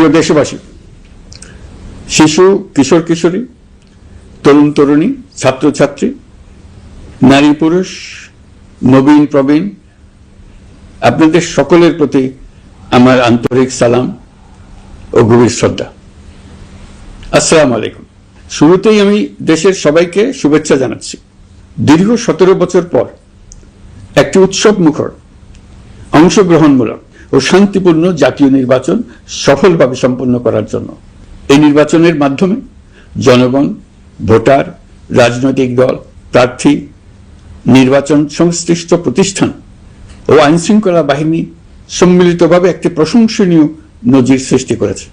প্রিয় দেশবাসী, শিশু, কিশোর কিশোরী, তরুণ তরুণী, ছাত্রছাত্রী, নারী পুরুষ, নবীন প্রবীণ, আপনাদের সকলের প্রতি আমার আন্তরিক সালাম ও গভীর শ্রদ্ধা। আসসালামু আলাইকুম। শুরুতেই আমি দেশের সবাইকে শুভেচ্ছা জানাচ্ছি। দীর্ঘ 17 বছর পর একটি উৎসব মুখর, অংশগ্রহণমূলক ও শান্তিপূর্ণ জাতীয় নির্বাচন সফলভাবে সম্পন্ন করার জন্য এই নির্বাচনের মাধ্যমে জনগণ, ভোটার, রাজনৈতিক দল, প্রার্থী, নির্বাচন সংশ্লিষ্ট প্রতিষ্ঠান ও আইনশৃঙ্খলা বাহিনী সম্মিলিতভাবে একটি প্রশংসনীয় নজির সৃষ্টি করেছে।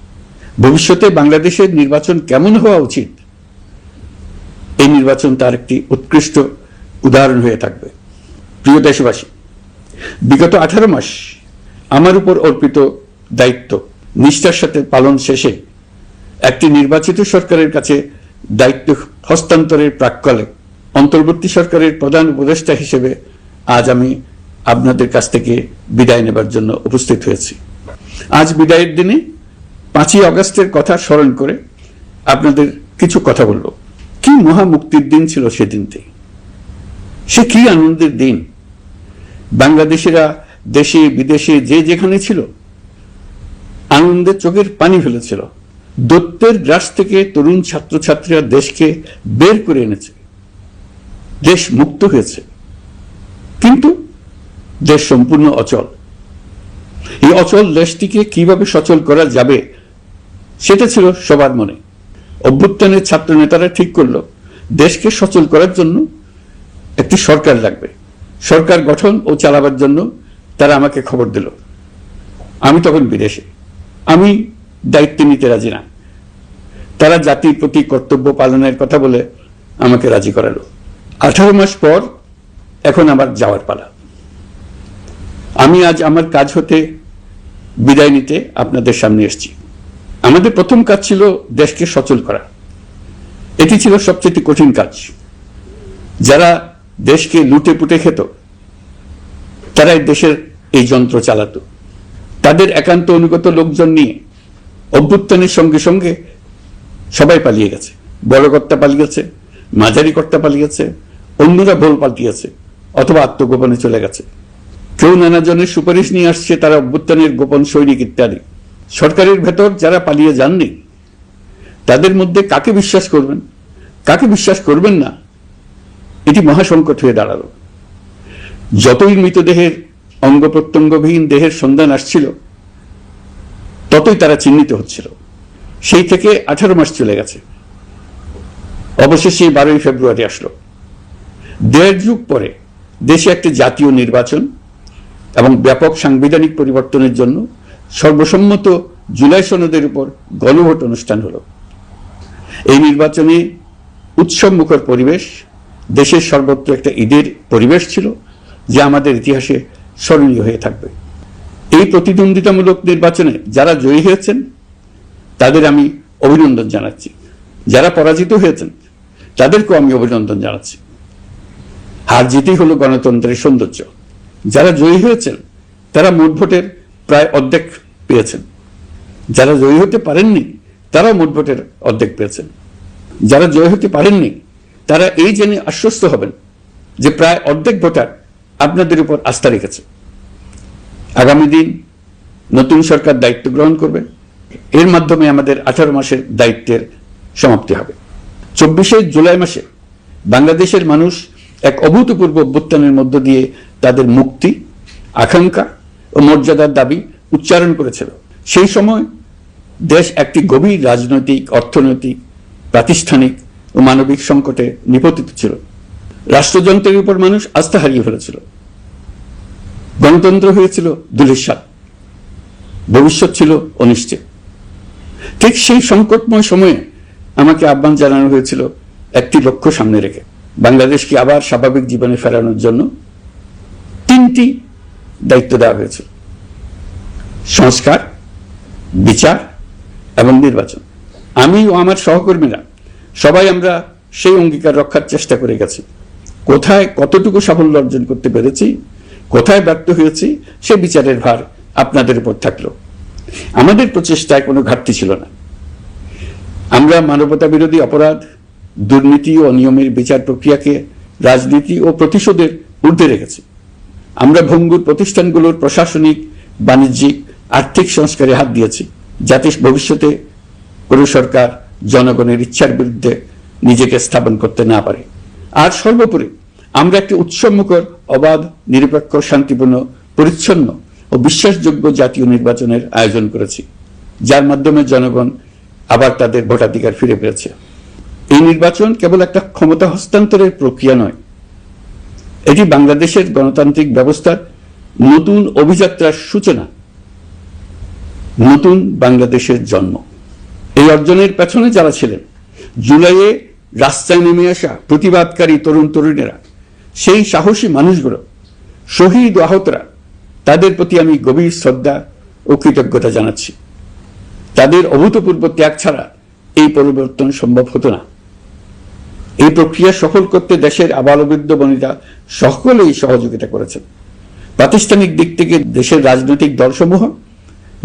ভবিষ্যতে বাংলাদেশের নির্বাচন কেমন হওয়া উচিত, এই নির্বাচন তার একটি উৎকৃষ্ট উদাহরণ হয়ে থাকবে। প্রিয় দেশবাসী, বিগত 18 মাস আমার উপর অর্পিত দায়িত্ব নিষ্ঠার সাথে পালন শেষে একটি নির্বাচিত সরকারের কাছে দায়িত্ব হস্তান্তরের প্রাক্কালে অন্তর্বর্তী সরকারের প্রধান উপদেষ্টা হিসেবে আজ আমি আপনাদের কাছ থেকে বিদায় নেবার জন্য উপস্থিত হয়েছি। আজ বিদায়ের দিনে 5ই আগস্টের কথা স্মরণ করে আপনাদের কিছু কথা বলব। কি মহা মুক্তির দিন ছিল সেদিনটি, সে কি আনন্দের দিন। বাংলাদেশিরা দেশে বিদেশে যে যেখানে ছিল আনন্দের চোখের পানি ফেলেছিল। দৈত্যের গ্রাস থেকে তরুণ ছাত্রছাত্রীরা দেশকে বের করে এনেছে, দেশ মুক্ত হয়েছে। কিন্তু দেশ সম্পূর্ণ অচল। এই অচল দেশটিকে কিভাবে সচল করা যাবে সেটা ছিল সবার মনে। অভ্যুত্থানের ছাত্র নেতারা ঠিক করলো দেশকে সচল করার জন্য একটি সরকার লাগবে। সরকার গঠন ও চালাবার জন্য তারা আমাকে খবর দিল। আমি তখন বিদেশে, আমি দায়িত্ব নিতে রাজি না। তারা জাতির প্রতি কর্তব্য পালনের কথা বলে আমাকে রাজি করালো। 18 মাস পর এখন আমার যাওয়ার পালা। আমি আজ আমার কাজ হতে বিদায় নিতে আপনাদের সামনে এসেছি। আমাদের প্রথম কাজ ছিল দেশকে সচল করা। এটি ছিল সবচেয়ে কঠিন কাজ। যারা দেশকে লুটে পুটে খেত তারাই দেশের এই যন্ত্র চালাতো। তাদের একান্ত অনুগত লোকজন নিয়ে অভ্যুত্থানের সঙ্গে সঙ্গে সবাই পালিয়ে গেছে। বড় কর্তা পালিয়ে গেছে, মাঝারি কর্তা পালিয়ে গেছে, অন্যরা ভুল পাল্টিয়েছে অথবা আত্মগোপনে চলে গেছে। কেউ নানা জনের সুপারিশ নিয়ে আসছে, তারা অভ্যুত্থানের গোপন সৈনিক ইত্যাদি। সরকারের ভেতর যারা পালিয়ে যাননি তাদের মধ্যে কাকে বিশ্বাস করবেন, কাকে বিশ্বাস করবেন না, এটি মহাসংকট হয়ে দাঁড়ালো। যতই মৃতদেহের অঙ্গ প্রত্যঙ্গবিহীন দেহের সন্ধান আসছিল ততই তারা চিহ্নিত হচ্ছিল। সেই থেকে 18 মাস চলে গেছে। অবশেষে 12ই ফেব্রুয়ারি আসলো। 1.5 যুগ পরে দেশে একটি জাতীয় নির্বাচন এবং ব্যাপক সাংবিধানিক পরিবর্তনের জন্য সর্বসম্মত জুলাই সনদের উপর গণভোট অনুষ্ঠান হলো। এই নির্বাচনে উৎসব মুখর পরিবেশ, দেশের সর্বত্র একটা ঈদের পরিবেশ ছিল যা আমাদের ইতিহাসে স্মরণীয় হয়ে থাকবে। এই প্রতিদ্বন্দ্বিতামূলক নির্বাচনে যারা জয়ী হয়েছেন তাদের আমি অভিনন্দন জানাচ্ছি। যারা পরাজিত হয়েছেন তাদেরকেও আমি অভিনন্দন জানাচ্ছি। হার জিতই হলো গণতন্ত্রের সৌন্দর্য। যারা জয়ী হয়েছেন তারা মোট ভোটের প্রায় অর্ধেক পেয়েছেন। যারা জয়ী হতে পারেননি তারাও মোট ভোটের অর্ধেক পেয়েছেন। যারা জয়ী হতে পারেননি তারা এই জেনে আশ্বস্ত হবেন যে প্রায় অর্ধেক ভোটার আপনাদের উপর আস্থা রেখেছে। আগামী দিন নতুন সরকার দায়িত্ব গ্রহণ করবে। এর মাধ্যমে আমাদের 18 মাসের দায়িত্বের সমাপ্তি হবে। 24শে জুলাই মাসে বাংলাদেশের মানুষ এক অভূতপূর্ব অভ্যুত্থানের মধ্য দিয়ে তাদের মুক্তি, আকাঙ্ক্ষা ও মর্যাদার দাবি উচ্চারণ করেছিল। সেই সময় দেশ একটি গভীর রাজনৈতিক, অর্থনৈতিক, প্রাতিষ্ঠানিক ও মানবিক সংকটে নিপতিত ছিল। রাষ্ট্রযন্ত্রের উপর মানুষ আস্থা হারিয়ে ফেলেছিল। গণতন্ত্র হয়েছিল ধূলিসাৎ, ভবিষ্যৎ ছিল অনিশ্চিত। ঠিক সেই সংকটময় সময়ে আমাকে আহ্বান জানানো হয়েছিল একটি লক্ষ্য সামনে রেখে বাংলাদেশকে আবার স্বাভাবিক জীবনে ফেরানোর জন্য 3টি দায়িত্ব দেওয়া হয়েছিল: সংস্কার, বিচার এবং নির্বাচন। আমি ও আমার সহকর্মীরা সবাই আমরা সেই অঙ্গীকার রক্ষার চেষ্টা করে গেছি। কোথায় কতটুকু সাফল্য অর্জন করতে পেরেছি, কোথায় ব্যর্থ হয়েছি, সে বিচারের ভার আপনাদের উপর থাকলো। আমাদের প্রচেষ্টায় কোনো ঘাটতি ছিল না। আমরা মানবতা বিরোধী অপরাধ, দুর্নীতি ও অনিয়মের বিচার প্রক্রিয়াকে রাজনীতি ও প্রতিশোধের ঊর্ধ্বে রেখেছি। আমরা ভঙ্গুর প্রতিষ্ঠানগুলোর প্রশাসনিক, বাণিজ্যিক, আর্থিক সংস্কারে হাত দিয়েছি, যাতে ভবিষ্যতে কোনো সরকার জনগণের ইচ্ছার বিরুদ্ধে নিজেকে স্থাপন করতে না পারে। আর সর্বোপরি আমরা একটি উৎসবমুখর, অবাধ, নিরপেক্ষ, শান্তিপূর্ণ, পরিচ্ছন্ন ও বিশ্বাসযোগ্য জাতীয় নির্বাচনের আয়োজন করেছি, যার মাধ্যমে জনগণ আবার তাদের ভোটাধিকার ফিরে পেয়েছে। এই নির্বাচন কেবল একটা ক্ষমতা হস্তান্তরের প্রক্রিয়া নয়, এটি বাংলাদেশের গণতান্ত্রিক ব্যবস্থার নতুন অভিযাত্রার সূচনা, নতুন বাংলাদেশের জন্ম। এই অর্জনের পেছনে যারা ছিলেন, জুলাইয়ে রাস্তায় নেমে আসা প্রতিবাদকারী তরুণ তরুণীরা, সেই সাহসী মানুষগুলো, শহীদ ও আহতরা, তাদের প্রতি আমি গভীর শ্রদ্ধা ও কৃতজ্ঞতা জানাচ্ছি। তাদের অভূতপূর্ব ত্যাগ ছাড়া এই পরিবর্তন সম্ভব হতো না। এই প্রক্রিয়া সফল করতে দেশের আবালবৃদ্ধ বনিতা সকলেই সহযোগিতা করেছেন। প্রাতিষ্ঠানিক দিক থেকে দেশের রাজনৈতিক দলসমূহ,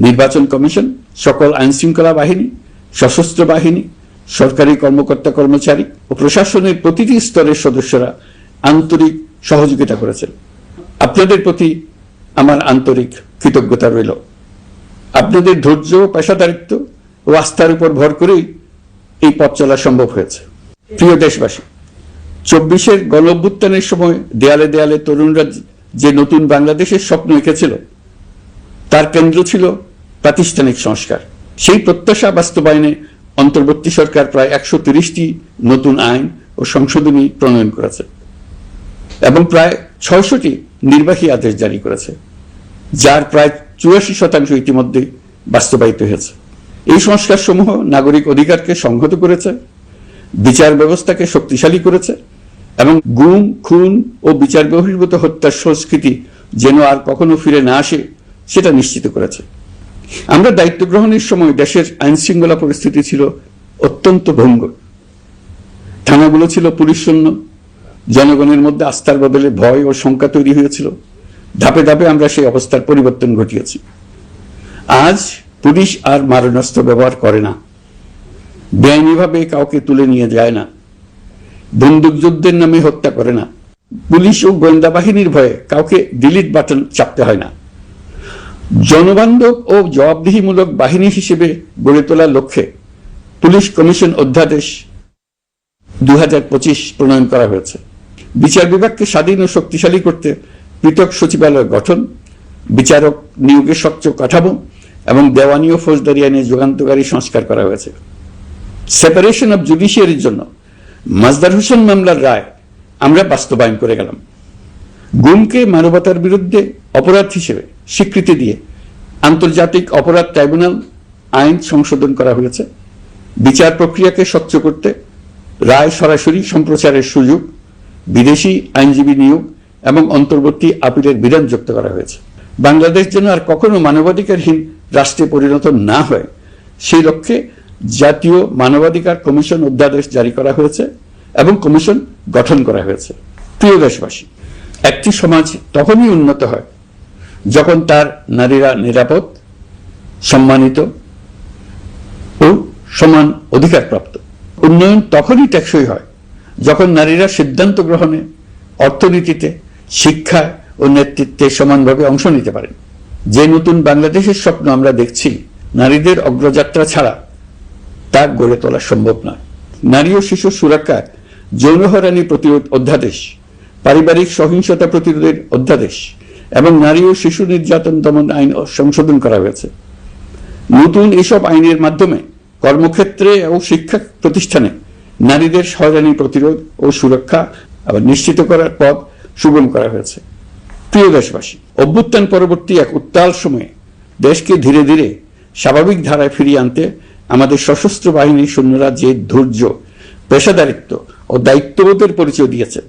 নির্বাচন কমিশন, সকল আইনশৃঙ্খলা বাহিনী, সশস্ত্র বাহিনী, সরকারি কর্মকর্তা কর্মচারী ও প্রশাসনের প্রতিটি স্তরের সদস্যরা আন্তরিক সহযোগিতা করেছেন। আপনাদের প্রতি আমার আন্তরিক কৃতজ্ঞতা রইল। আপনাদের ধৈর্য, পেশাদারিত্ব ও আস্থার উপর ভর করেই এই পথ চলা সম্ভব হয়েছে। প্রিয় দেশবাসী, 24-এর গণঅভ্যুত্থানের সময় দেয়ালে দেয়ালে তরুণরা যে নতুন বাংলাদেশের স্বপ্ন এঁকেছিল, তার কেন্দ্র ছিল প্রাতিষ্ঠানিক সংস্কার। সেই প্রত্যাশা বাস্তবায়নে অন্তর্বর্তী সরকার প্রায় 130টি নতুন আইন ও সংশোধনী প্রণয়ন করেছে এবং প্রায় 600টি নির্বাহী আদেশ জারি করেছে, যার প্রায় 84% ইতিমধ্যে বাস্তবায়িত হয়েছে। এই সংস্কার সমূহ নাগরিক অধিকারকে সংহত করেছে, বিচার ব্যবস্থাকে শক্তিশালী করেছে এবং গুম, খুন ও বিচার বহির্ভূত হত্যার সংস্কৃতি যেন আর কখনো ফিরে না আসে সেটা নিশ্চিত করেছে। আমরা দায়িত্ব গ্রহণের সময় দেশের আইন শৃঙ্খলা পরিস্থিতি ছিল অত্যন্ত ভঙ্গুর। থানাগুলো ছিল পুলিশ শূন্য, জনগণের মধ্যে আস্থার বদলে ভয় ও শঙ্কা তৈরি হয়েছিল। ধাপে ধাপে আমরা সেই অবস্থার পরিবর্তন ঘটিয়েছি। আজ পুলিশ আর মারণাস্ত্র ব্যবহার করে না, বেআইনিভাবে কাউকে তুলে নিয়ে যায় না, বন্দুকযুদ্ধের নামে হত্যা করে না, পুলিশ ও গোয়েন্দা বাহিনীর ভয়ে কাউকে ডিলিট বাটন চাপতে হয় না। জনবান্ধব ও জবাবদিহিমূলক বাহিনী হিসেবে গড়ে তোলার লক্ষ্যে পুলিশ কমিশন অধ্যাদেশ 2025 প্রণয়ন করা হয়েছে। বিচার বিভাগকে স্বাধীন ও শক্তিশালী করতে পৃথক সচিবালয় গঠন, বিচারক নিয়োগের স্বচ্ছ কাঠামো এবং দেওয়ানি ও ফৌজদারি আইনে যুগান্তকারী সংস্কার করা হয়েছে। সেপারেশন অব জুডিশিয়ারির জন্য মাজদার হোসেন মামলার রায় আমরা বাস্তবায়ন করে গেলাম। গুমকে মানবতার বিরুদ্ধে অপরাধ হিসেবে স্বীকৃতি দিয়ে আন্তর্জাতিক অপরাধ ট্রাইব্যুনাল আইন সংশোধন করা হয়েছে। বিচার প্রক্রিয়াকে স্বচ্ছ করতে রায় সরাসরি সম্প্রচারের সুযোগ, বিদেশি আইনজীবী নিয়োগ এবং অন্তর্বর্তী আপিলের বিধান যুক্ত করা হয়েছে। বাংলাদেশ যেন আর কখনো মানবাধিকারহীন রাষ্ট্রে পরিণত না হয় সেই লক্ষ্যে জাতীয় মানবাধিকার কমিশন অধ্যাদেশ জারি করা হয়েছে এবং কমিশন গঠন করা হয়েছে। প্রিয় দেশবাসী, একটি সমাজ তখনই উন্নত হয় যখন তার নারীরা নিরাপদ, সম্মানিত ও সমান অধিকারপ্রাপ্ত। উন্নয়ন তখনই টেকসই হয় যখন নারীরা সিদ্ধান্ত গ্রহণে, অর্থনীতিতে, শিক্ষায় ও নেতৃত্বে সমানভাবে অংশ নিতে পারেন। যে নতুন বাংলাদেশের স্বপ্ন আমরা দেখছি, নারীদের অগ্রযাত্রা ছাড়া তা গড়ে তোলা সম্ভব নয়। নারী ও শিশু সুরক্ষা, যৌন হয়রানি প্রতিরোধ অধ্যাদেশ, পারিবারিক সহিংসতা প্রতিরোধের অধ্যাদেশ এবং নারী ও শিশু নির্যাতন দমন আইন সংশোধন করা হয়েছে। নতুন এসব আইনের মাধ্যমে কর্মক্ষেত্রে ও শিক্ষা প্রতিষ্ঠানে নারীদের হয়রানি প্রতিরোধ ও সুরক্ষা আবার নিশ্চিত করার পথ সুগম করা হয়েছে। প্রিয় দেশবাসী, অভ্যুত্থান পরবর্তী এক উত্তাল সময়ে দেশকে ধীরে ধীরে স্বাভাবিক ধারায় ফিরিয়ে আনতে আমাদের সশস্ত্র বাহিনীর সৈন্যরা যে ধৈর্য, পেশাদারিত্ব ও দায়িত্ববোধের পরিচয় দিয়েছে,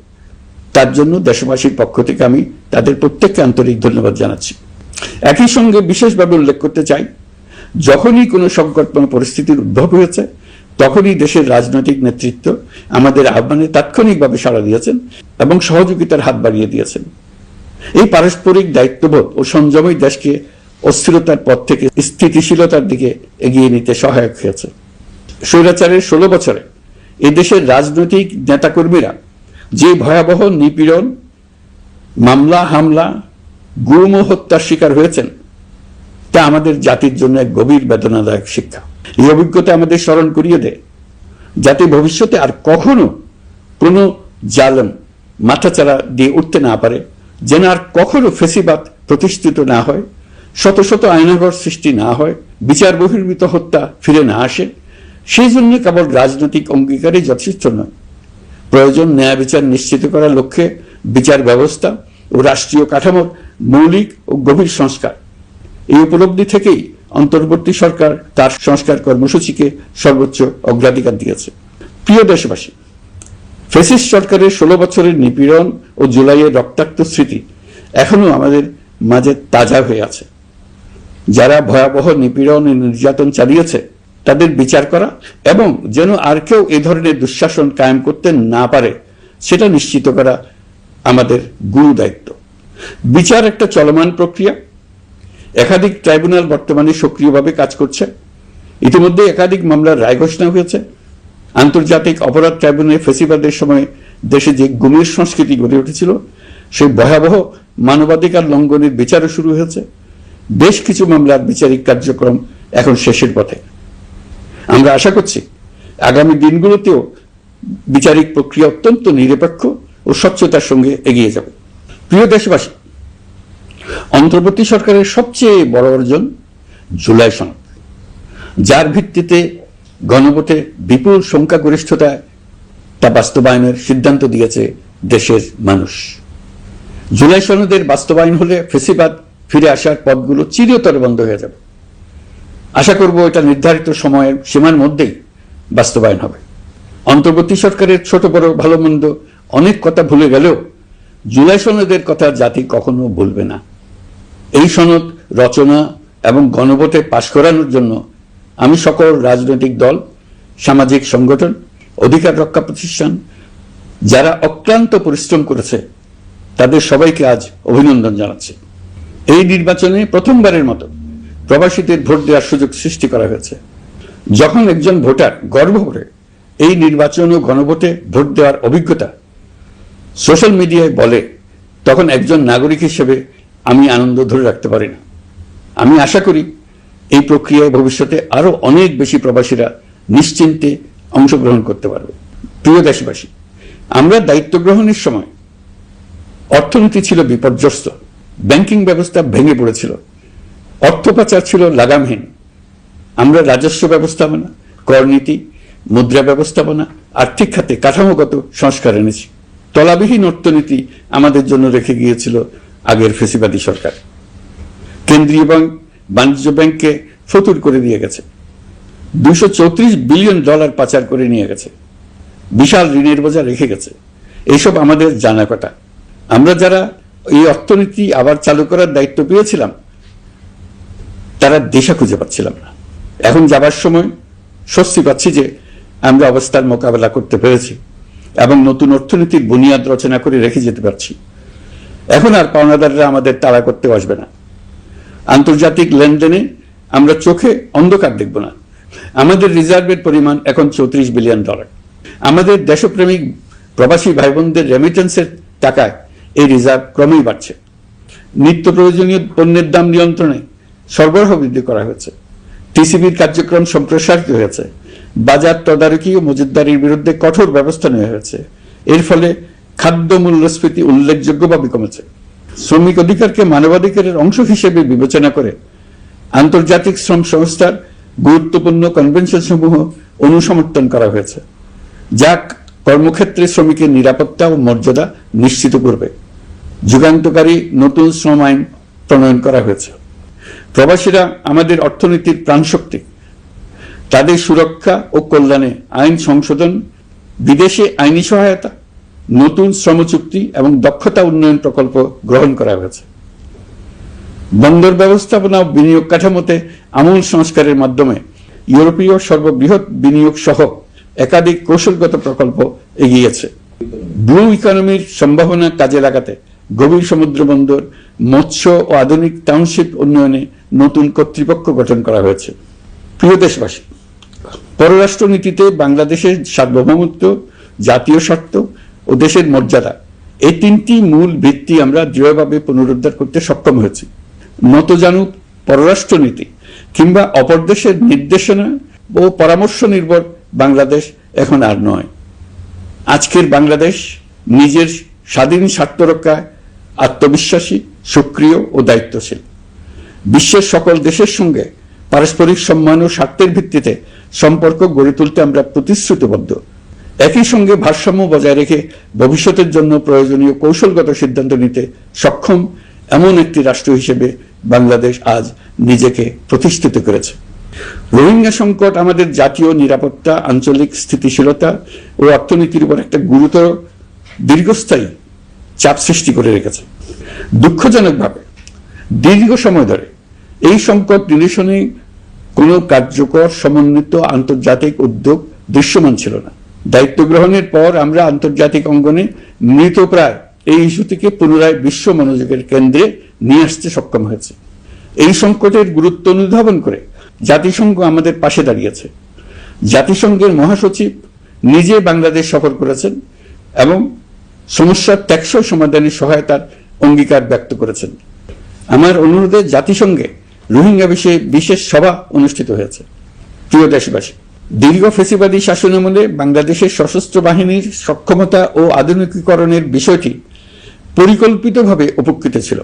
তার জন্য দেশবাসীর পক্ষ থেকে আমি তাদের প্রত্যেককে আন্তরিক ধন্যবাদ জানাচ্ছি। একই সঙ্গে বিশেষভাবে উল্লেখ করতে চাই, যখনই কোনো সংকটময় পরিস্থিতির উদ্ভব হয়েছে, তখনই দেশের রাজনৈতিক নেতৃত্ব আমাদের আহ্বানে তাৎক্ষণিকভাবে সাড়া দিয়েছেন এবং সহযোগিতার হাত বাড়িয়ে দিয়েছেন। এই পারস্পরিক দায়িত্ববোধ ও সংযমই দেশকে অস্থিরতার পথ থেকে স্থিতিশীলতার দিকে এগিয়ে নিতে সহায়ক হয়েছে। স্বৈরাচারের 16 বছরে এদেশের রাজনৈতিক নেতাকর্মীরা যে ভয়াবহ নিপীড়ন, মামলা হামলা, গুম ও হত্যার শিকার হয়েছেন তা আমাদের জাতির জন্য এক গভীর বেদনাদায়ক শিক্ষা। এই অভিজ্ঞতা আমাদের স্মরণ করিয়ে দেয় যাতে ভবিষ্যতে আর কখনো কোনো জালেম মাথাচাড়া দিয়ে উঠতে না পারে, যেন আর কখনো ফেসিবাদ প্রতিষ্ঠিত না হয়, শত শত আয়নাঘর সৃষ্টি না হয়, বিচার বহির্ভূত হত্যা ফিরে না আসে। সেই জন্য কেবল রাজনৈতিক অঙ্গীকারই যথেষ্ট নয়, প্রয়োজন ন্যায় বিচার নিশ্চিত করার লক্ষ্যে বিচার ব্যবস্থা ও রাষ্ট্রীয় কাঠামোর মৌলিক ও গভীর সংস্কার। এই উপলব্ধি থেকেই অন্তর্বর্তী সরকার তার সংস্কার কর্মসূচিকে সর্বোচ্চ অগ্রাধিকার দিয়েছে। প্রিয় দেশবাসী, ফ্যাসিস্ট সরকারের 16 বছরের নিপীড়ন ও জুলাইয়ের রক্তাক্ত স্মৃতি এখনো আমাদের মাঝে তাজা হয়ে আছে। যারা ভয়াবহ নিপীড়ন ও নির্যাতন চালিয়েছে তাদের বিচার করা এবং যেন আর কেউ এ ধরনের দুঃশাসন কায়েম করতে না পারে সেটা নিশ্চিত করা আমাদের গুরু দায়িত্ব। বিচার একটা চলমান প্রক্রিয়া। একাধিক ট্রাইব্যুনাল বর্তমানে সক্রিয়ভাবে কাজ করছে। ইতিমধ্যে একাধিক মামলার রায় ঘোষণা হয়েছে। আন্তর্জাতিক অপরাধ ট্রাইব্যুনালে ফেসিবাদের সময় দেশে যে গুমের সংস্কৃতি গড়ে উঠেছিল সেই ভয়াবহ মানবাধিকার লঙ্ঘনের বিচারও শুরু হয়েছে। বেশ কিছু মামলার বিচারিক কার্যক্রম এখন শেষের পথে। আমরা আশা করছি আগামী দিনগুলোতেও বিচারিক প্রক্রিয়া অত্যন্ত নিরপেক্ষ ও স্বচ্ছতার সঙ্গে এগিয়ে যাবে। প্রিয় দেশবাসী, অন্তর্বর্তী সরকারের সবচেয়ে বড় অর্জন জুলাই সনদ, যার ভিত্তিতে গণভোটে বিপুল সংখ্যাগরিষ্ঠতায় তা বাস্তবায়নের সিদ্ধান্ত দিয়েছে দেশের মানুষ। জুলাই সনদের বাস্তবায়ন হলে ফেসিবাদ ফিরে আসার পথগুলো চিরতরে বন্ধ হয়ে যাবে। আশা করব এটা নির্ধারিত সময়ের সীমার মধ্যেই বাস্তবায়ন হবে। অন্তর্বর্তী সরকারের ছোট বড় ভালো মন্দ অনেক কথা ভুলে গেলেও জুলাই সনদের কথা জাতি কখনো ভুলবে না। এই সনদ রচনা এবং গণভোটে পাশ করানোর জন্য আমি সকল রাজনৈতিক দল, সামাজিক সংগঠন, অধিকার রক্ষা প্রতিষ্ঠান যারা অক্লান্ত পরিশ্রম করেছে তাদের সবাইকে আজ অভিনন্দন জানাচ্ছি। এই নির্বাচনে প্রথমবারের মতো প্রবাসীদের ভোট দেওয়ার সুযোগ সৃষ্টি করা হয়েছে। যখন একজন ভোটার গর্ব করে এই নির্বাচন ও গণভোটে ভোট দেওয়ার অভিজ্ঞতা সোশ্যাল মিডিয়ায় বলে, তখন একজন নাগরিক হিসেবে আমি আনন্দ ধরে রাখতে পারি না। আমি আশা করি এই প্রক্রিয়ায় ভবিষ্যতে আরো অনেক বেশি প্রবাসীরা নিশ্চিন্তে অংশগ্রহণ করতে পারবে। প্রিয় দেশবাসী, আমরা দায়িত্ব গ্রহণের সময় অর্থনীতি ছিল বিপর্যস্ত, ব্যাংকিং ব্যবস্থা ভেঙে পড়েছিল, অর্থ পাচার ছিল লাগামহীন। আমরা রাজস্ব ব্যবস্থাপনা, করনীতি, মুদ্রা ব্যবস্থাপনা, আর্থিক খাতে কাঠামোগত সংস্কার এনেছি। তলাবিহীন অর্থনীতি আমাদের জন্য রেখে গিয়েছিল আগের ফেসিবাদী সরকার। কেন্দ্রীয় ব্যাংক বাণিজ্য ব্যাংককে ফতুর করে দিয়ে গেছে, $234 বিলিয়ন পাচার করে নিয়ে গেছে, বিশাল ঋণের বোঝা রেখে গেছে। এইসব আমাদের জানা কথা। আমরা যারা এই অর্থনীতি আবার চালু করার দায়িত্ব পেয়েছিলাম তারা দিশা খুঁজে পাচ্ছিলাম না। এখন যাবার সময় স্বস্তি পাচ্ছি যে আমরা অবস্থার মোকাবেলা করতে পেরেছি এবং নতুন অর্থনীতির বুনিয়াদ রচনা করে রেখে যেতে পারছি। এখন আর পাওনাদাররা আমাদের তাড়া করতে আসবে না। আন্তর্জাতিক লেনদেনে আমরা চোখে অন্ধকার দেখব না। আমাদের রিজার্ভের পরিমাণ এখন $34 বিলিয়ন। আমাদের দেশপ্রেমিক প্রবাসী ভাই বোনদের রেমিটেন্সের টাকায় এই রিজার্ভ ক্রমেই বাড়ছে। নিত্য প্রয়োজনীয় পণ্যের দাম নিয়ন্ত্রণে সরবরাহ বৃদ্ধি করা হয়েছে। টিসিবির কার্যক্রম সম্প্রসারিত হয়েছে। বাজার তদারকি ও মজুতদারির বিরুদ্ধে কঠোর ব্যবস্থা নেওয়া হয়েছে। এর ফলে খাদ্য মূল্যস্ফীতি উল্লেখযোগ্যভাবে কমেছে। শ্রমিক অধিকারকে মানবাধিকারের অংশ হিসেবে বিবেচনা করে আন্তর্জাতিক শ্রম সংস্থার গুরুত্বপূর্ণ কনভেনশন সমূহ অনুসমর্থন করা হয়েছে, যা কর্মক্ষেত্রে শ্রমিকের নিরাপত্তা ও মর্যাদা নিশ্চিত করবে। যুগান্তকারী নতুন শ্রম আইন প্রণয়ন করা হয়েছে। প্রবাসীরা আমাদের অর্থনীতির প্রাণশক্তি। তাদের সুরক্ষা ও কল্যাণে আইন সংশোধন, বিদেশে আইনি সহায়তা, নতুন শ্রম চুক্তি এবং দক্ষতা উন্নয়ন প্রকল্প গ্রহণ করা হয়েছে। বন্দর ব্যবস্থাপনা ও বিনিয়োগ কাঠামোতে আমূল সংস্কারের মাধ্যমে ইউরোপীয় সর্ববৃহৎ বিনিয়োগ সহ একাধিক কৌশলগত প্রকল্প এগিয়েছে। ব্লু ইকোনমির সম্ভাবনা কাজে লাগাতে গভীর সমুদ্র বন্দর, মৎস্য ও আধুনিক টাউনশিপ উন্নয়নে নতুন কর্তৃপক্ষ গঠন করা হয়েছে। প্রিয় দেশবাসী, পররাষ্ট্রনীতিতে বাংলাদেশের সার্বভৌমত্ব, জাতীয় স্বার্থ ও দেশের মর্যাদা, এই তিনটি মূল ভিত্তি আমরা দৃঢ়ভাবে পুনরুদ্ধার করতে সক্ষম হয়েছি। নতজানু পররাষ্ট্রনীতি কিংবা অপর দেশের নির্দেশনা ও পরামর্শ নির্ভর বাংলাদেশ এখন আর নয়। আজকের বাংলাদেশ নিজের স্বাধীন স্বার্থ রক্ষায় আত্মবিশ্বাসী, সক্রিয় ও দায়িত্বশীল। বিশ্বের সকল দেশের সঙ্গে পারস্পরিক সম্মান ও স্বার্থের ভিত্তিতে সম্পর্ক গড়ে তুলতে আমরা প্রতিশ্রুতিবদ্ধ। একই সঙ্গে ভারসাম্য বজায় রেখে ভবিষ্যতের জন্য প্রয়োজনীয় কৌশলগত সিদ্ধান্ত নিতে সক্ষম এমন একটি রাষ্ট্র হিসেবে বাংলাদেশ আজ নিজেকে প্রতিষ্ঠিত করেছে। রোহিঙ্গা সংকট আমাদের জাতীয় নিরাপত্তা, আঞ্চলিক স্থিতিশীলতা ও অর্থনীতির উপর একটা গুরুতর দীর্ঘস্থায়ী চাপ সৃষ্টি করে রেখেছে। দুঃখজনকভাবে দীর্ঘ সময় ধরে এই সংকট নিরসনে কোনো কার্যকর সমন্বিত আন্তর্জাতিক উদ্যোগ দৃশ্যমান ছিল না। দায়িত্ব গ্রহণের পর আমরা আন্তর্জাতিক অঙ্গনে মৃতপ্রায় এই ইস্যুটিকে পুনরায় বিশ্ব মনোযোগের কেন্দ্রে নিয়ে আসতে সক্ষম হয়েছে। এই সংকটের গুরুত্ব অনুধাবন করে জাতিসংঘ আমাদের পাশে দাঁড়িয়েছে। জাতিসংঘের মহাসচিব নিজে বাংলাদেশ সফর করেছেন এবং সমস্যার টেকসই সমাধানে সহায়তার অঙ্গীকার ব্যক্ত করেছেন। আমার অনুরোধে জাতিসংঘে রোহিঙ্গা বিষয়ে বিশেষ সভা অনুষ্ঠিত হয়েছে। প্রিয় দেশবাসী, দীর্ঘ ফ্যাসিবাদী শাসনামলে বাংলাদেশের সশস্ত্র বাহিনীর সক্ষমতা ও আধুনিকীকরণের বিষয়টি পরিকল্পিতভাবে উপেক্ষিত ছিল।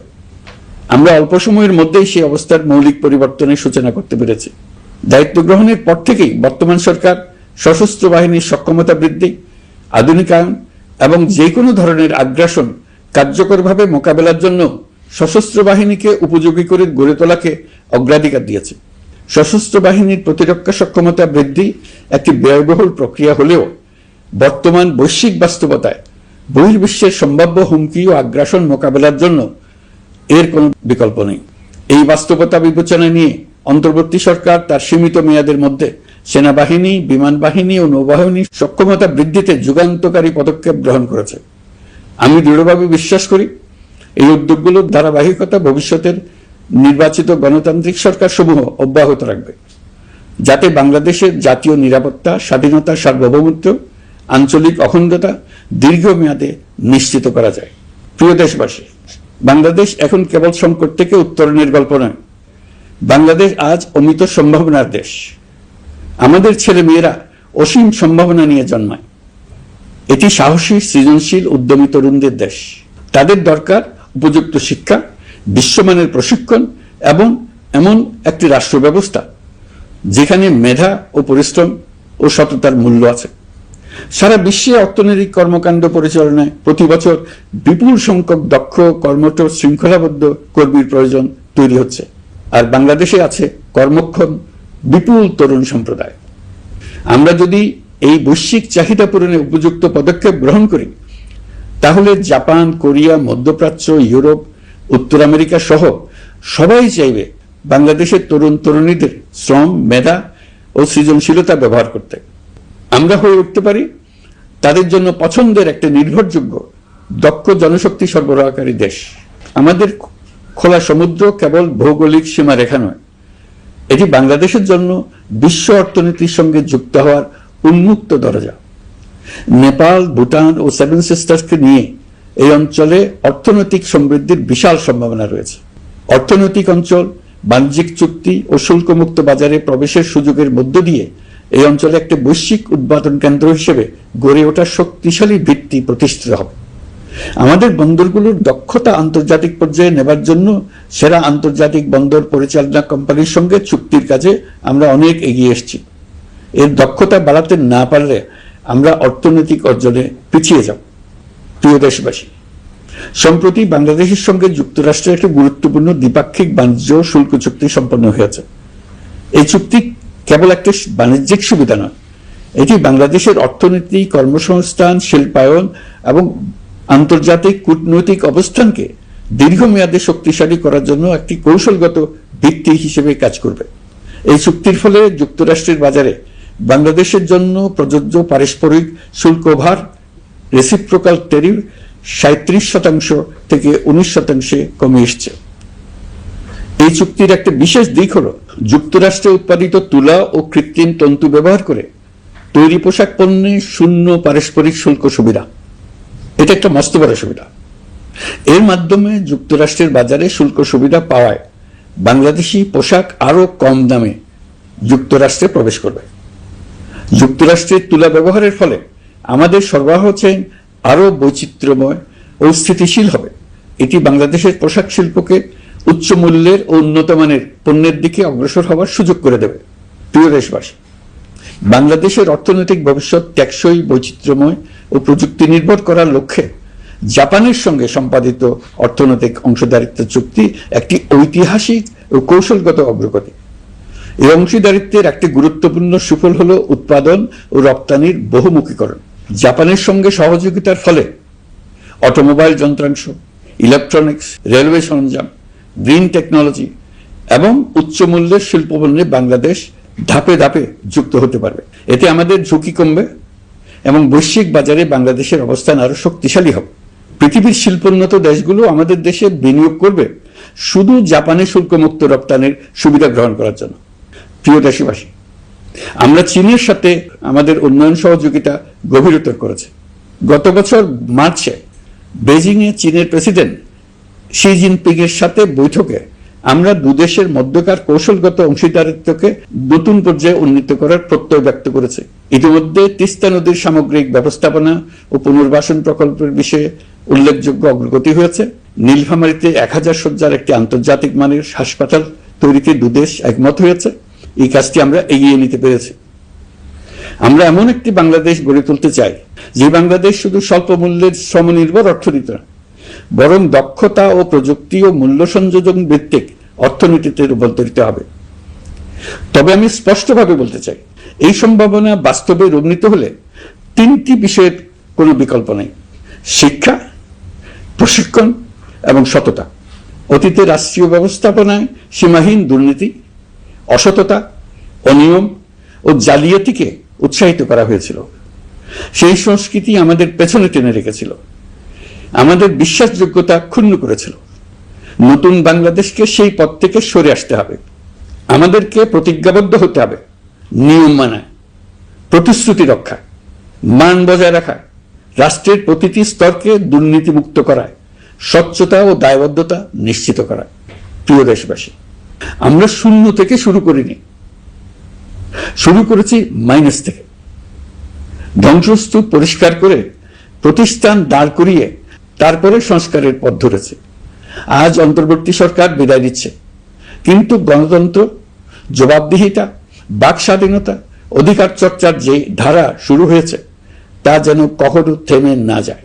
আমরা অল্প সময়ের মধ্যেই সেই অবস্থার মৌলিক পরিবর্তনের সূচনা করতে পেরেছি। দায়িত্ব গ্রহণের পর থেকেই বর্তমান সরকার সশস্ত্র বাহিনীর সক্ষমতা বৃদ্ধি, আধুনিকায়ন এবং যে কোনো ধরনের আগ্রাসন কার্যকরভাবে মোকাবেলার জন্য সশস্ত্র বাহিনীকে উপযোগী করে গড়ে তোলাকে অগ্রাধিকার দিয়েছে। সশস্ত্র বাহিনীর প্রতিরক্ষা সক্ষমতা বৃদ্ধি একটি ব্যয়বহুল প্রক্রিয়া হলেও বর্তমান বৈশ্বিক বাস্তবতায় বহির্বিশ্বের সম্ভাব্য হুমকি ও আগ্রাসন মোকাবেলার জন্য এর কোনো বিকল্প নেই। এই বাস্তবতা বিবেচনায় নিয়ে অন্তর্বর্তী সরকার তার সীমিত মেয়াদের মধ্যে সেনাবাহিনী, বিমান বাহিনী ও নৌবাহিনীর সক্ষমতা বৃদ্ধিতে যুগান্তকারী পদক্ষেপ গ্রহণ করেছে। আমি দৃঢ়ভাবে বিশ্বাস করি এই উদ্যোগগুলোর ধারাবাহিকতা ভবিষ্যতের নির্বাচিত গণতান্ত্রিক সরকার সমূহ অব্যাহত রাখবে, যাতে বাংলাদেশের জাতীয় নিরাপত্তা, স্বাধীনতা, সার্বভৌমত্ব, আঞ্চলিক অখণ্ডতা দীর্ঘমেয়াদে নিশ্চিত করা যায়। প্রিয় দেশবাসী, বাংলাদেশ এখন কেবল সংকট থেকে উত্তরণের গল্প নয়, বাংলাদেশ আজ অমিত সম্ভাবনার দেশ। আমাদের ছেলে মেয়েরা অসীম সম্ভাবনা নিয়ে জন্মায়। এটি সাহসী, সৃজনশীল, উদ্যমী তরুণদের দেশ। তাদের দরকার উপযুক্ত শিক্ষা, বিশ্বমানের প্রশিক্ষণ এবং এমন একটি রাষ্ট্র ব্যবস্থা যেখানে মেধা ও পরিশ্রম ও সততার মূল্য আছে। সারা বিশ্বে অর্থনৈতিক কর্মকাণ্ড পরিচালনায় প্রতি বছর বিপুল সংখ্যক দক্ষ, কর্মঠ, শৃঙ্খলাবদ্ধ কর্মীর প্রয়োজন তৈরি হচ্ছে, আর বাংলাদেশে আছে কর্মক্ষম বিপুল তরুণ সম্প্রদায়। আমরা যদি এই বৈশ্বিক চাহিদা পূরণে উপযুক্ত পদক্ষেপ গ্রহণ করি, তাহলে জাপান, কোরিয়া, মধ্যপ্রাচ্য, ইউরোপ, উত্তর আমেরিকা সহ সবাই চাইবে বাংলাদেশের তরুণ তরুণীদের শ্রম, মেধা ও সৃজনশীলতা ব্যবহার করতে। আমরা হয়ে উঠতে পারি তাদের জন্য পছন্দের একটা নির্ভরযোগ্য, দক্ষ জনশক্তি সরবরাহকারী দেশ। আমাদের খোলা সমুদ্র কেবল ভৌগোলিক সীমারেখা নয়, এটি বাংলাদেশের জন্য বিশ্ব অর্থনীতির সঙ্গে যুক্ত হওয়ার উন্মুক্ত দরজা। নেপাল, ভুটান ও সেভেন সিস্টার্সকে নিয়ে এই অঞ্চলে অর্থনৈতিক সমৃদ্ধির বিশাল সম্ভাবনা রয়েছে। অর্থনৈতিক অঞ্চল, বাণিজ্যিক চুক্তি ও শুল্কমুক্ত বাজারে প্রবেশের সুযোগের মধ্য দিয়ে এই অঞ্চলে একটি বৈশ্বিক উৎপাদন কেন্দ্র হিসেবে গড়ে ওঠার শক্তিশালী ভিত্তি প্রতিষ্ঠিত হবে। আমাদের বন্দরগুলোর দক্ষতা আন্তর্জাতিক পর্যায়ে নেবার জন্য সেরা আন্তর্জাতিক বন্দর পরিচালনা কোম্পানির সঙ্গে চুক্তির কাজে আমরা অনেক এগিয়ে এসেছি। এর দক্ষতা বাড়াতে না পারলে আমরা অর্থনৈতিক অর্জনে পিছিয়ে যাব। প্রিয় দেশবাসী, সম্প্রতি বাংলাদেশের সঙ্গে যুক্তরাষ্ট্রের একটি গুরুত্বপূর্ণ দ্বিপাক্ষিক বাণিজ্য শুল্ক চুক্তি সম্পন্ন হয়েছে। এই চুক্তি কেবল একটি বাণিজ্যিক সুবিধা নয়, এটি বাংলাদেশের অর্থনীতি, কর্মসংস্থান, শিল্পায়ন এবং আন্তর্জাতিক কূটনৈতিক অবস্থানকে দীর্ঘমেয়াদে শক্তিশালী করার জন্য একটি কৌশলগত ভিত্তি হিসেবে কাজ করবে। এই চুক্তির ফলে যুক্তরাষ্ট্রের বাজারে বাংলাদেশের জন্য প্রযোজ্য পারস্পরিক শুল্ক ভার, রেসিপ্রোকাল ট্যারিফ 37% থেকে 19% কমে এসছে। এই চুক্তির একটা বিশেষ দিক হল যুক্তরাষ্ট্রে উৎপাদিত তুলা ও কৃত্রিম তন্তু ব্যবহার করে তৈরি পোশাক পণ্যে শূন্য পারস্পরিক শুল্ক সুবিধা। এটা একটা মস্ত বড় সুবিধা। এর মাধ্যমে যুক্তরাষ্ট্রের বাজারে শুল্ক সুবিধা পাওয়ায় বাংলাদেশি পোশাক আরো কম দামে যুক্তরাষ্ট্রে প্রবেশ করবে। যুক্তরাষ্ট্রের তুলা ব্যবহারের ফলে আমাদের সরবরাহ চেইন আরো বৈচিত্র্যময় ও স্থিতিশীল হবে। এটি বাংলাদেশের পোশাক শিল্পকে উচ্চ মূল্যের ও উন্নত মানের পণ্যের দিকে অগ্রসর হওয়ার সুযোগ করে দেবে। প্রিয় দেশবাসী, বাংলাদেশের অর্থনৈতিক ভবিষ্যৎ টেকসই, বৈচিত্র্যময় ও প্রযুক্তি নির্ভর করার লক্ষ্যে জাপানের সঙ্গে সম্পাদিত অর্থনৈতিক অংশীদারিত্ব চুক্তি একটি ঐতিহাসিক ও কৌশলগত অগ্রগতি। এই অংশীদারিত্বের একটি গুরুত্বপূর্ণ সুফল হল উৎপাদন ও রপ্তানির বহুমুখীকরণ। জাপানের সঙ্গে সহযোগিতার ফলে অটোমোবাইল যন্ত্রাংশ, ইলেকট্রনিক্স, রেলওয়ে সরঞ্জাম, গ্রিন টেকনোলজি এবং উচ্চ মূল্যের শিল্পপণ্যে বাংলাদেশ ধাপে ধাপে যুক্ত হতে পারবে। এতে আমাদের ঝুঁকি কমবে এবং বৈশ্বিক বাজারে বাংলাদেশের অবস্থান আরো শক্তিশালী হবে। পৃথিবীর শিল্পোন্নত দেশগুলো আমাদের দেশে বিনিয়োগ করবে শুধু জাপানে শুল্কমুক্ত রপ্তানির সুবিধা গ্রহণ করার জন্য। প্রিয় দেশবাসী, আমরা চীনের সাথে আমাদের উন্নয়ন সহযোগিতা গভীরতর করেছে। গত বছর মার্চে বেজিংয়ে চীনের প্রেসিডেন্ট শি জিনপিং এর সাথে বৈঠকে আমরা দুদেশের মধ্যকার কৌশলগত অংশীদারিত্বকে নতুন পর্যায়ে উন্নীত করার প্রত্যয় ব্যক্ত করেছে। ইতিমধ্যে তিস্তা নদীর সামগ্রিক ব্যবস্থাপনা ও পুনর্বাসন প্রকল্পের বিষয়ে উল্লেখযোগ্য অগ্রগতি হয়েছে। নীলফামারীতে 1000 শয্যার একটি আন্তর্জাতিক মানের হাসপাতাল তৈরিতে দুদেশ একমত হয়েছে। এই কাজটি আমরা এগিয়ে নিতে পেরেছি। আমরা এমন একটি বাংলাদেশ গড়ে তুলতে চাই যে বাংলাদেশ শুধু স্বল্প মূল্যের শ্রমনির্ভর অর্থনীতি নয়, বরং দক্ষতা ও প্রযুক্তি ও মূল্য সংযোজন ভিত্তিক অর্থনীতিতে রূপান্তরিত হবে। তবে আমি স্পষ্টভাবে বলতে চাই, এই সম্ভাবনা বাস্তবে রূপ নিতে হলে 3টি বিষয়ের কোনো বিকল্প নেই: শিক্ষা, প্রশিক্ষণ এবং সততা। অতীতে রাষ্ট্রীয় ব্যবস্থাপনায় সীমাহীন দুর্নীতি, অসততা, অনিয়ম ও জালিয়াতিকে উৎসাহিত করা হয়েছিল। সেই সংস্কৃতি আমাদের পেছনে টেনে রেখেছিল, আমাদের বিশ্বাসযোগ্যতা ক্ষুণ্ণ করেছিল। নতুন বাংলাদেশকে সেই পথ থেকে সরে আসতে হবে। আমাদেরকে প্রতিজ্ঞাবদ্ধ হতে হবে নিয়ম মানায়, প্রতিশ্রুতি রক্ষা, মান বজায় রাখা, রাষ্ট্রের প্রতিটি স্তরকে দুর্নীতিমুক্ত করায়, স্বচ্ছতা ও দায়বদ্ধতা নিশ্চিত করা। প্রিয় দেশবাসী, আমরা শূন্য থেকে শুরু করিনি, শুরু করেছি মাইনাস থেকে। ধ্বংসস্তূপ পরিষ্কার করে প্রতিষ্ঠান দাঁড় করিয়ে তারপরে সংস্কারের পথ ধরেছে। আজ অন্তর্বর্তী সরকার বিদায় দিচ্ছে, কিন্তু গণতন্ত্র, জবাবদিহিতা, বাক স্বাধীনতা, অধিকার চর্চার যে ধারা শুরু হয়েছে তা যেন কখনো থেমে না যায়।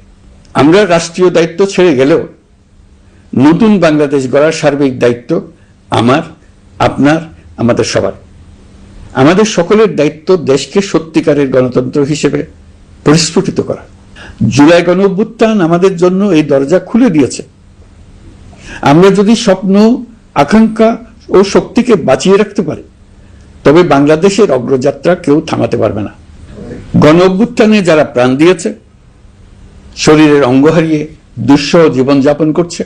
আমরা রাষ্ট্রীয় দায়িত্ব ছেড়ে গেলেও নতুন বাংলাদেশ গড়ার সার্বিক দায়িত্ব আমার, আপনার, আমাদের সবার। আমাদের সকলের দায়িত্ব দেশকে সত্যিকারের গণতন্ত্র হিসেবে পরিস্ফুটিত করা। জুলাই গণঅভ্যুত্থান আমাদের জন্য এই দরজা খুলে দিয়েছে। আমরা যদি স্বপ্ন, আকাঙ্ক্ষা ও শক্তিকে বাঁচিয়ে রাখতে পারি, তবে বাংলাদেশের অগ্রযাত্রা কেউ থামাতে পারবে না। গণঅভ্যুত্থানে যারা প্রাণ দিয়েছে, শরীরের অঙ্গ হারিয়ে দুঃসহ জীবনযাপন করছে,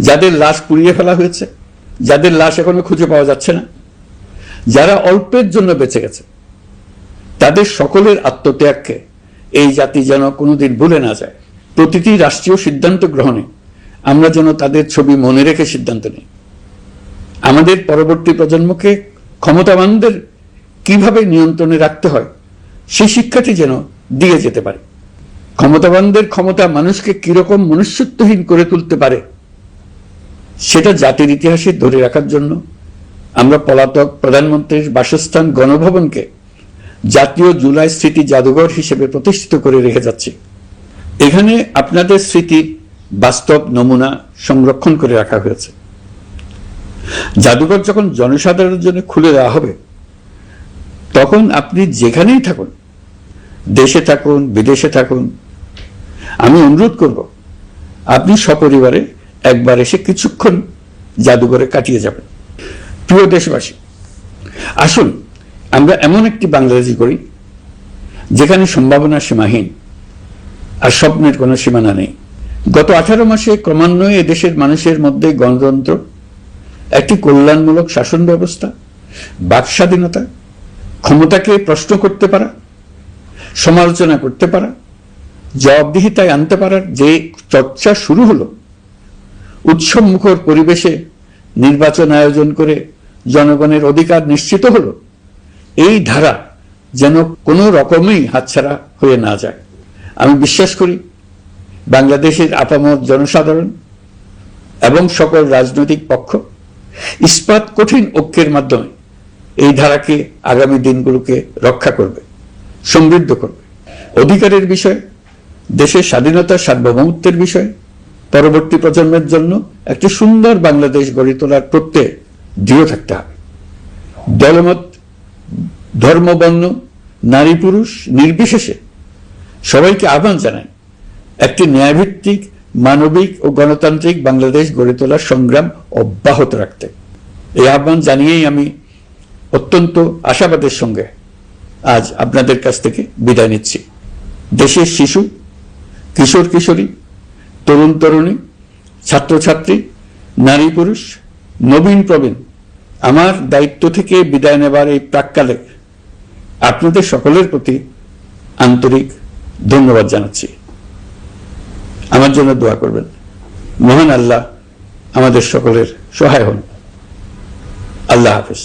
যাদের লাশ পুড়িয়ে ফেলা হয়েছে, যাদের লাশ এখনো খুঁজে পাওয়া যাচ্ছে না, যারা অল্পের জন্য বেঁচে গেছে, তাদের সকলের আত্মত্যাগকে এই জাতি যেন কোনোদিন ভুলে না যায়। প্রতিটি রাষ্ট্রীয় সিদ্ধান্ত গ্রহণে আমরা যেন তাদের ছবি মনে রেখে সিদ্ধান্ত নিই। আমাদের পরবর্তী প্রজন্মকে ক্ষমতাবানদের কিভাবে নিয়ন্ত্রণে রাখতে হয় সেই শিক্ষাটি যেন দিয়ে যেতে পারে। ক্ষমতাবানদের ক্ষমতা মানুষকে কিরকম মনুষ্যত্বহীন করে তুলতে পারে সেটা জাতির ইতিহাসে ধরে রাখার জন্য আমরা পলাতক প্রধানমন্ত্রীর বাসস্থান গণভবনকে জাতীয় জুলাই স্মৃতি জাদুঘর হিসেবে প্রতিষ্ঠিত করে রেখে যাচ্ছি। এখানে আপনাদের স্মৃতির বাস্তব নমুনা সংরক্ষণ করে রাখা হয়েছে। জাদুঘর যখন জনসাধারণের জন্য খুলে দেওয়া হবে, তখন আপনি যেখানেই থাকুন, দেশে থাকুন, বিদেশে থাকুন, আমি অনুরোধ করব আপনি সপরিবারে একবার এসে কিছুক্ষণ জাদুঘরে কাটিয়ে যাবেন। প্রিয় দেশবাসী, আসুন আমরা এমন একটি বাংলাদেশ করি যেখানে সম্ভাবনা সীমাহীন আর স্বপ্নের কোনো সীমানা নেই। গত 18 মাসে ক্রমান্বয়ে এদেশের মানুষের মধ্যে গণতন্ত্র, একটি কল্যাণমূলক শাসন ব্যবস্থা, বাক স্বাধীনতা, ক্ষমতাকে প্রশ্ন করতে পারা, সমালোচনা করতে পারা, জবাবদিহিতায় আনতে পারার যে চর্চা শুরু হলো, উৎসবমুখর পরিবেশে নির্বাচন আয়োজন করে জনগণের অধিকার নিশ্চিত হলো, এই ধারা যেন কোনো রকমেই হাতছাড়া হয়ে না যায়। আমি বিশ্বাস করি বাংলাদেশের আপামর জনসাধারণ এবং সকল রাজনৈতিক পক্ষ ইস্পাত কঠিন ঐক্যের মাধ্যমে এই ধারাকে আগামী দিনগুলোকে রক্ষা করবে, সমৃদ্ধ করবে। অধিকারের বিষয়, দেশের স্বাধীনতা সার্বভৌমত্বের বিষয়, পরবর্তী প্রজন্মের জন্য একটি সুন্দর বাংলাদেশ গড়ে তোলার প্রত্যয়ে দৃঢ় থাকতে হবে। দলমত, ধর্ম, বর্ণ, নারী পুরুষ নির্বিশেষে সবাইকে আহ্বান জানাই একটি ন্যায়ভিত্তিক, মানবিক ও গণতান্ত্রিক বাংলাদেশ গড়ে তোলার সংগ্রাম অব্যাহত রাখতে। এই আহ্বান জানিয়েই আমি অত্যন্ত আশাবাদের সঙ্গে আজ আপনাদের কাছ থেকে বিদায় নিচ্ছি। দেশের শিশু, কিশোর কিশোরী, তরুণ তরুণী, ছাত্রছাত্রী, নারী পুরুষ, নবীন প্রবীণ, আমার দায়িত্ব থেকে বিদায় নেবার এই প্রাক্কালে আপনাদের সকলের প্রতি আন্তরিক ধন্যবাদ জানাচ্ছি। আমার জন্য দোয়া করবেন। মহান আল্লাহ আমাদের সকলের সহায় হন। আল্লাহ হাফেজ।